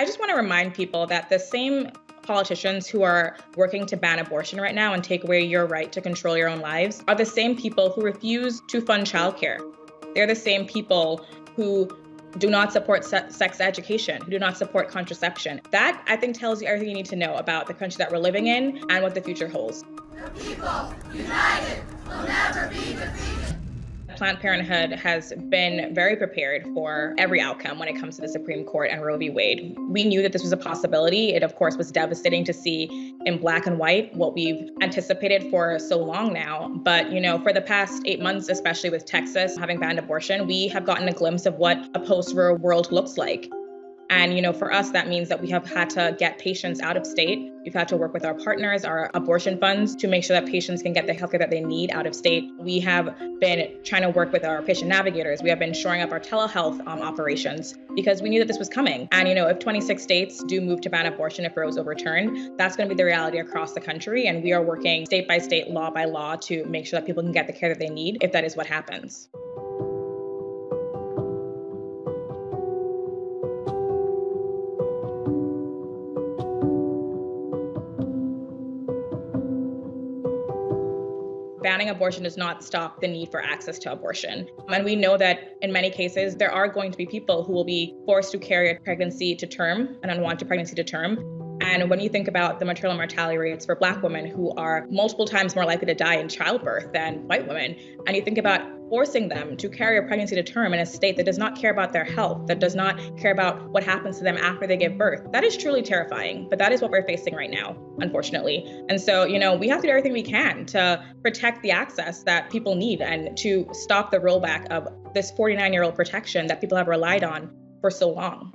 just want to remind people that the same politicians who are working to ban abortion right now and take away your right to control your own lives are the same people who refuse to fund childcare. They're the same people who do not support sex education, who do not support contraception. That, I think, tells you everything you need to know about the country that we're living in and what the future holds. The people, united, will never be defeated. Planned Parenthood has been very prepared for every outcome when it comes to the Supreme Court and Roe v. Wade. We knew that this was a possibility. It, of course, was devastating to see in black and white what we've anticipated for so long now. But, for the past 8 months, especially with Texas having banned abortion, we have gotten a glimpse of what a post-Roe world looks like. And, for us, that means that we have had to get patients out of state. We've had to work with our partners, our abortion funds, to make sure that patients can get the healthcare that they need out of state. We have been trying to work with our patient navigators. We have been shoring up our telehealth operations because we knew that this was coming. And, if 26 states do move to ban abortion if Roe is overturned, that's going to be the reality across the country. And we are working state by state, law by law, to make sure that people can get the care that they need if that is what happens. Banning abortion does not stop the need for access to abortion. And we know that in many cases, there are going to be people who will be forced to carry a pregnancy to term, an unwanted pregnancy to term. And when you think about the maternal mortality rates for Black women who are multiple times more likely to die in childbirth than white women, and you think about forcing them to carry a pregnancy to term in a state that does not care about their health, that does not care about what happens to them after they give birth, that is truly terrifying. But that is what we're facing right now, unfortunately. And so, we have to do everything we can to protect the access that people need and to stop the rollback of this 49-year-old protection that people have relied on for so long.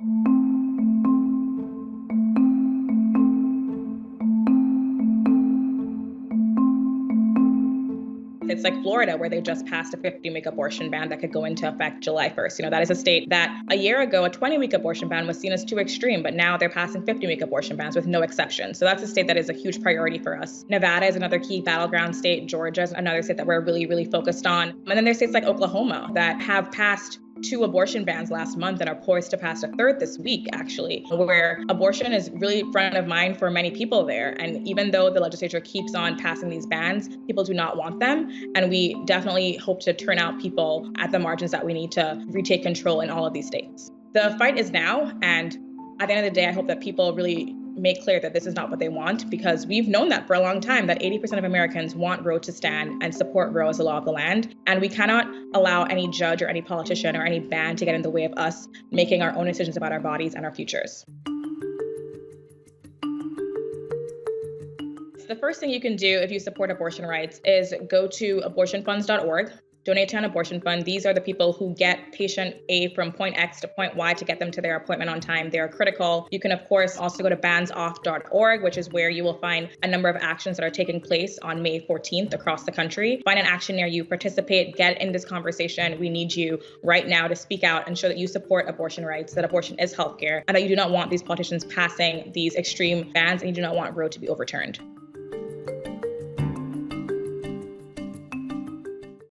It's like Florida, where they just passed a 50-week abortion ban that could go into effect July 1st. That is a state that a year ago, a 20-week abortion ban was seen as too extreme, but now they're passing 50-week abortion bans with no exception. So that's a state that is a huge priority for us. Nevada is another key battleground state. Georgia is another state that we're really, really focused on. And then there's states like Oklahoma that have passed 2 abortion bans last month and are poised to pass a 3rd this week, actually, where abortion is really front of mind for many people there. And even though the legislature keeps on passing these bans, people do not want them. And we definitely hope to turn out people at the margins that we need to retake control in all of these states. The fight is now. And at the end of the day, I hope that people really make clear that this is not what they want, because we've known that for a long time, that 80% of Americans want Roe to stand and support Roe as the law of the land. And we cannot allow any judge or any politician or any ban to get in the way of us making our own decisions about our bodies and our futures. So the first thing you can do if you support abortion rights is go to abortionfunds.org. Donate to an abortion fund. These are the people who get patient A from point X to point Y to get them to their appointment on time. They are critical. You can, of course, also go to bansoff.org, which is where you will find a number of actions that are taking place on May 14th across the country. Find an action near you, participate, get in this conversation. We need you right now to speak out and show that you support abortion rights, that abortion is healthcare, and that you do not want these politicians passing these extreme bans, and you do not want Roe to be overturned.